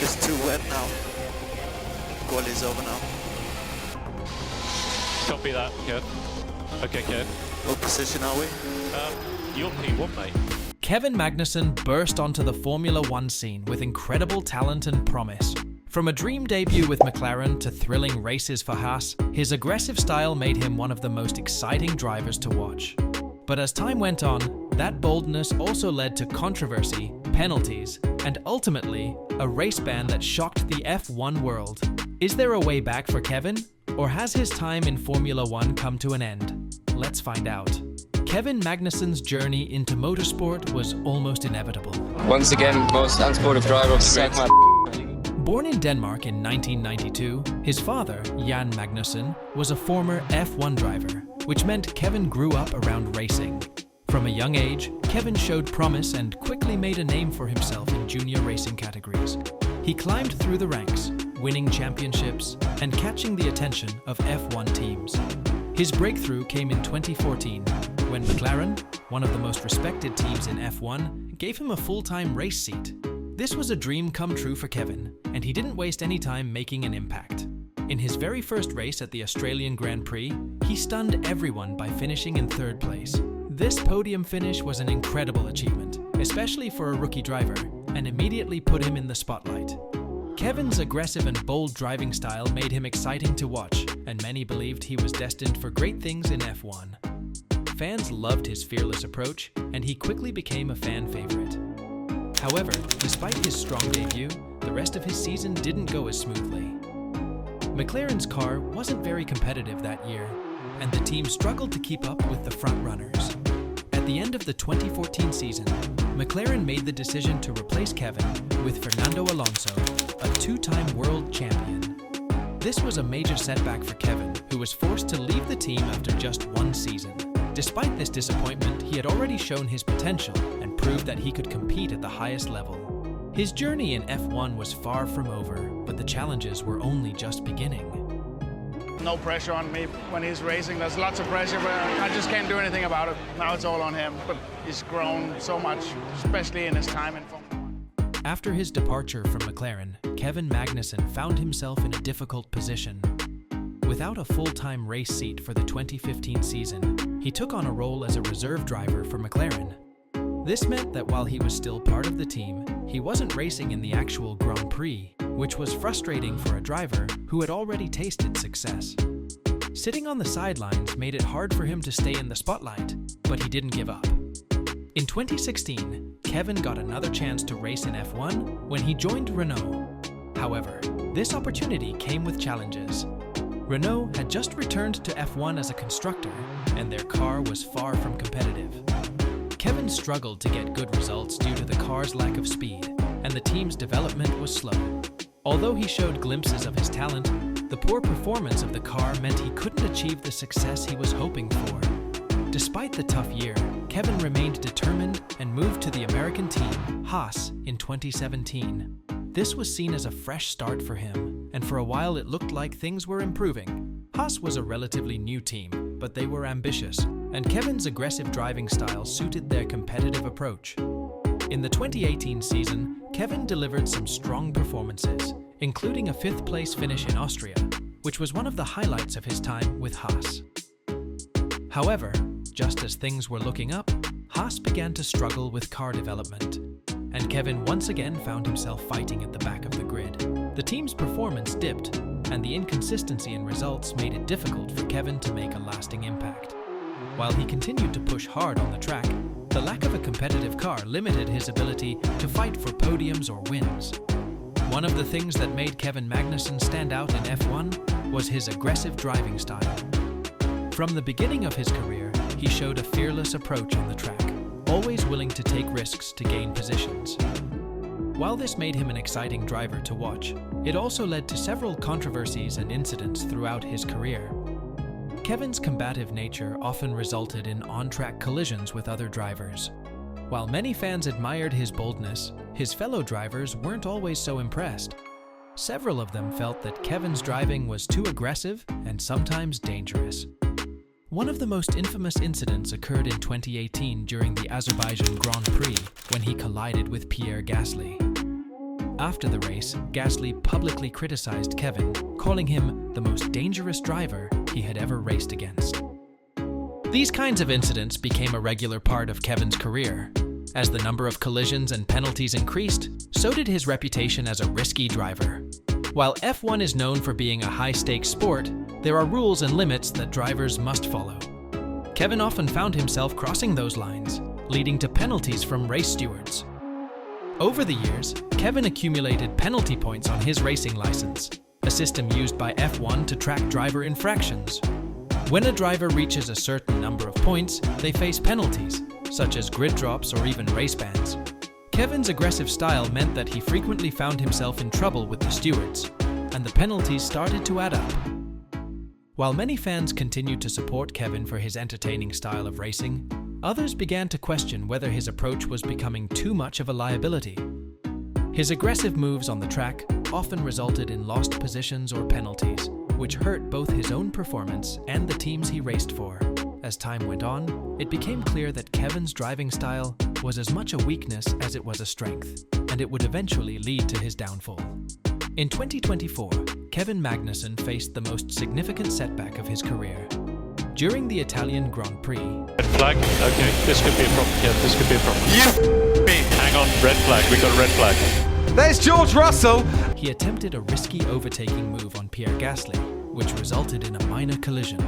just too wet now. Quali is over now. Copy that, Kev. Okay, Kev. What position are we? You're P1, mate. Kevin Magnussen burst onto the Formula One scene with incredible talent and promise. From a dream debut with McLaren to thrilling races for Haas, his aggressive style made him one of the most exciting drivers to watch. But as time went on, that boldness also led to controversy, penalties, and ultimately, a race ban that shocked the F1 world. Is there a way back for Kevin? Or has his time in Formula One come to an end? Let's find out. Kevin Magnussen's journey into motorsport was almost inevitable. Once again, most unsportive driver. Born in Denmark in 1992, his father, Jan Magnussen, was a former F1 driver, which meant Kevin grew up around racing. From a young age, Kevin showed promise and quickly made a name for himself in junior racing categories. He climbed through the ranks, winning championships and catching the attention of F1 teams. His breakthrough came in 2014, when McLaren, one of the most respected teams in F1, gave him a full-time race seat. This was a dream come true for Kevin, and he didn't waste any time making an impact. In his very first race at the Australian Grand Prix, he stunned everyone by finishing in third place. This podium finish was an incredible achievement, especially for a rookie driver, and immediately put him in the spotlight. Kevin's aggressive and bold driving style made him exciting to watch, and many believed he was destined for great things in F1. Fans loved his fearless approach, and he quickly became a fan favorite. However, despite his strong debut, the rest of his season didn't go as smoothly. McLaren's car wasn't very competitive that year, and the team struggled to keep up with the front runners. At the end of the 2014 season, McLaren made the decision to replace Kevin with Fernando Alonso, a two-time world champion. This was a major setback for Kevin, who was forced to leave the team after just one season. Despite this disappointment, he had already shown his potential and proved that he could compete at the highest level. His journey in F1 was far from over, but the challenges were only just beginning. No pressure on me when he's racing. There's lots of pressure, but I just can't do anything about it. Now it's all on him, but he's grown so much, especially in his time in Formula One. After his departure from McLaren, Kevin Magnussen found himself in a difficult position. Without a full-time race seat for the 2015 season, he took on a role as a reserve driver for McLaren. This meant that while he was still part of the team, he wasn't racing in the actual Grand Prix, which was frustrating for a driver who had already tasted success. Sitting on the sidelines made it hard for him to stay in the spotlight, but he didn't give up. In 2016, Kevin got another chance to race in F1 when he joined Renault. However, this opportunity came with challenges. Renault had just returned to F1 as a constructor, and their car was far from competitive. Kevin struggled to get good results due to the car's lack of speed, and the team's development was slow. Although he showed glimpses of his talent, the poor performance of the car meant he couldn't achieve the success he was hoping for. Despite the tough year, Kevin remained determined and moved to the American team, Haas, in 2017. This was seen as a fresh start for him, and for a while it looked like things were improving. Haas was a relatively new team, but they were ambitious, and Kevin's aggressive driving style suited their competitive approach. In the 2018 season, Kevin delivered some strong performances, including a fifth-place finish in Austria, which was one of the highlights of his time with Haas. However, just as things were looking up, Haas began to struggle with car development, and Kevin once again found himself fighting at the back of the grid. The team's performance dipped, and the inconsistency in results made it difficult for Kevin to make a lasting impact. While he continued to push hard on the track, the lack of a competitive car limited his ability to fight for podiums or wins. One of the things that made Kevin Magnussen stand out in F1 was his aggressive driving style. From the beginning of his career, he showed a fearless approach on the track, always willing to take risks to gain positions. While this made him an exciting driver to watch, it also led to several controversies and incidents throughout his career. Kevin's combative nature often resulted in on-track collisions with other drivers. While many fans admired his boldness, his fellow drivers weren't always so impressed. Several of them felt that Kevin's driving was too aggressive and sometimes dangerous. One of the most infamous incidents occurred in 2018 during the Azerbaijan Grand Prix when he collided with Pierre Gasly. After the race, Gasly publicly criticized Kevin, calling him the most dangerous driver he had ever raced against. These kinds of incidents became a regular part of Kevin's career. As the number of collisions and penalties increased, so did his reputation as a risky driver. While F1 is known for being a high-stakes sport, there are rules and limits that drivers must follow. Kevin often found himself crossing those lines, leading to penalties from race stewards. Over the years, Kevin accumulated penalty points on his racing license, a system used by F1 to track driver infractions. When a driver reaches a certain number of points, they face penalties, such as grid drops or even race bans. Kevin's aggressive style meant that he frequently found himself in trouble with the stewards, and the penalties started to add up. While many fans continued to support Kevin for his entertaining style of racing, others began to question whether his approach was becoming too much of a liability. His aggressive moves on the track often resulted in lost positions or penalties, which hurt both his own performance and the teams he raced for. As time went on, it became clear that Kevin's driving style was as much a weakness as it was a strength, and it would eventually lead to his downfall. In 2024, Kevin Magnussen faced the most significant setback of his career. During the Italian Grand Prix, Red flag. Okay, this could be a problem. Yeah, this could be a problem. Hang on, red flag. We got a red flag. There's George Russell! he attempted a risky overtaking move on Pierre Gasly, which resulted in a minor collision.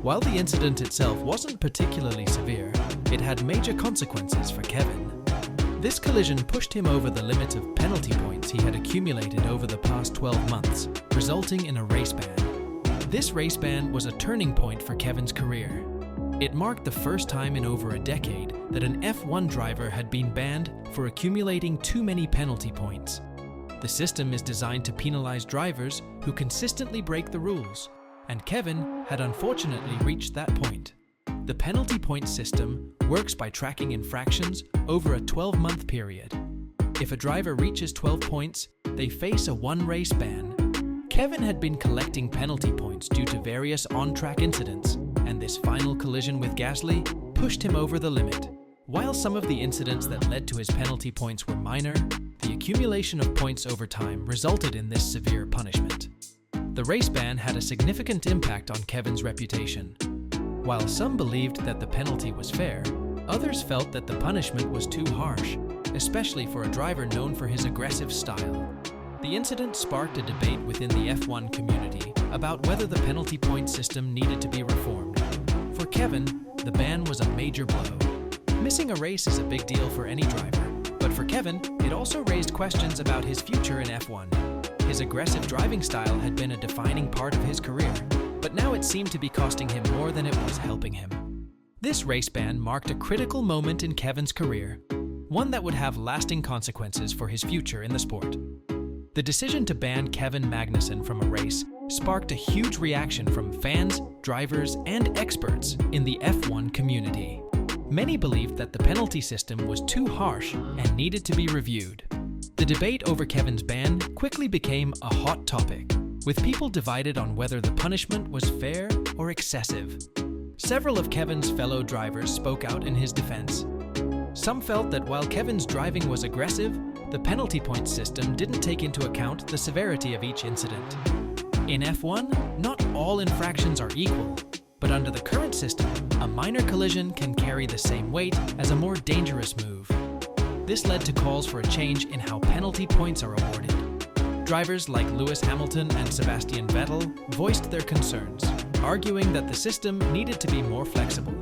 While the incident itself wasn't particularly severe, it had major consequences for Kevin. This collision pushed him over the limit of penalty points he had accumulated over the past 12 months, resulting in a race ban. This race ban was a turning point for Kevin's career. It marked the first time in over a decade that an F1 driver had been banned for accumulating too many penalty points. The system is designed to penalize drivers who consistently break the rules, and Kevin had unfortunately reached that point. The penalty point system works by tracking infractions over a 12-month period. If a driver reaches 12 points, they face a one-race ban. Kevin had been collecting penalty points due to various on-track incidents, and this final collision with Gasly pushed him over the limit. While some of the incidents that led to his penalty points were minor, the accumulation of points over time resulted in this severe punishment. The race ban had a significant impact on Kevin's reputation. While some believed that the penalty was fair, others felt that the punishment was too harsh, especially for a driver known for his aggressive style. The incident sparked a debate within the F1 community about whether the penalty point system needed to be reformed. For Kevin, the ban was a major blow. Missing a race is a big deal for any driver, but for Kevin, it also raised questions about his future in F1. His aggressive driving style had been a defining part of his career, but now it seemed to be costing him more than it was helping him. This race ban marked a critical moment in Kevin's career, one that would have lasting consequences for his future in the sport. The decision to ban Kevin Magnussen from a race sparked a huge reaction from fans, drivers, and experts in the F1 community. Many believed that the penalty system was too harsh and needed to be reviewed. The debate over Kevin's ban quickly became a hot topic, with people divided on whether the punishment was fair or excessive. Several of Kevin's fellow drivers spoke out in his defense. Some felt that while Kevin's driving was aggressive, the penalty point system didn't take into account the severity of each incident. In F1, not all infractions are equal, but under the current system, a minor collision can carry the same weight as a more dangerous move. This led to calls for a change in how penalty points are awarded. Drivers like Lewis Hamilton and Sebastian Vettel voiced their concerns, arguing that the system needed to be more flexible.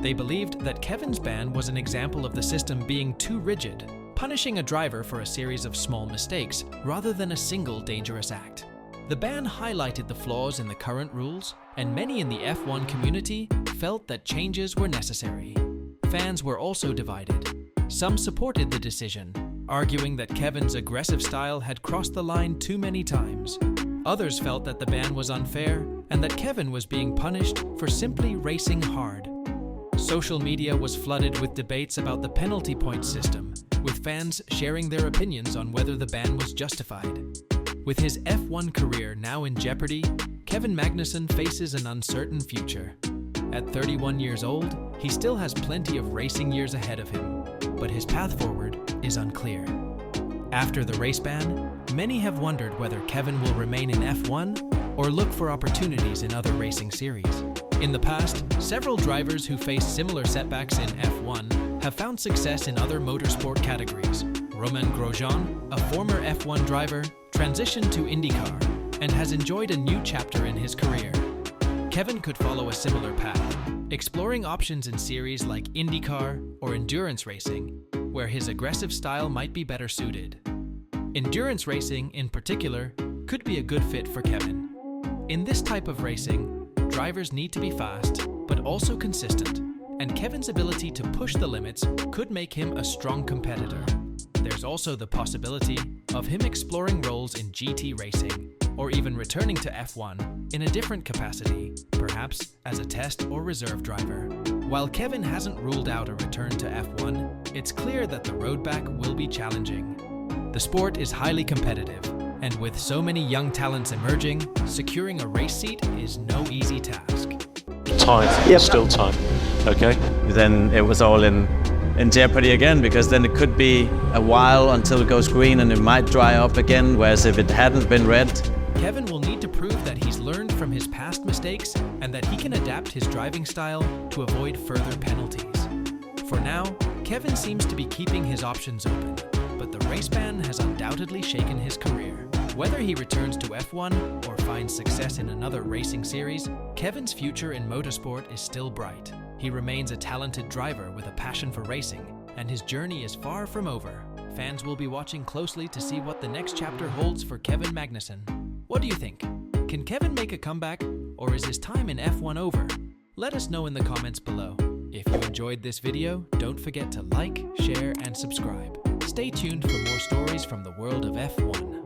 They believed that Kevin's ban was an example of the system being too rigid, punishing a driver for a series of small mistakes rather than a single dangerous act. The ban highlighted the flaws in the current rules, and many in the F1 community felt that changes were necessary. Fans were also divided. Some supported the decision, arguing that Kevin's aggressive style had crossed the line too many times. Others felt that the ban was unfair and that Kevin was being punished for simply racing hard. Social media was flooded with debates about the penalty point system, with fans sharing their opinions on whether the ban was justified. With his F1 career now in jeopardy, Kevin Magnussen faces an uncertain future. At 31 years old, he still has plenty of racing years ahead of him, but his path forward is unclear. After the race ban, many have wondered whether Kevin will remain in F1 or look for opportunities in other racing series. In the past, several drivers who faced similar setbacks in F1 have found success in other motorsport categories. Roland Grosjean, a former F1 driver, transitioned to IndyCar and has enjoyed a new chapter in his career. Kevin could follow a similar path, exploring options in series like IndyCar or endurance racing, where his aggressive style might be better suited. Endurance racing, in particular, could be a good fit for Kevin. In this type of racing, drivers need to be fast, but also consistent, and Kevin's ability to push the limits could make him a strong competitor. There's also the possibility of him exploring roles in GT racing, or even returning to F1 in a different capacity, perhaps as a test or reserve driver. While Kevin hasn't ruled out a return to F1, it's clear that the road back will be challenging. The sport is highly competitive, and with so many young talents emerging, securing a race seat is no easy task. Time, still time. Okay. Then it was all in jeopardy again, because then it could be a while until it goes green and it might dry up again, whereas if it hadn't been red. Kevin will need to prove that he's learned from his past mistakes and that he can adapt his driving style to avoid further penalties. For now, Kevin seems to be keeping his options open, but the race ban has undoubtedly shaken his career. Whether he returns to F1 or finds success in another racing series, Kevin's future in motorsport is still bright. He remains a talented driver with a passion for racing, and his journey is far from over. Fans will be watching closely to see what the next chapter holds for Kevin Magnussen. What do you think? Can Kevin make a comeback, or is his time in F1 over? Let us know in the comments below. If you enjoyed this video, don't forget to like, share, and subscribe. Stay tuned for more stories from the world of F1.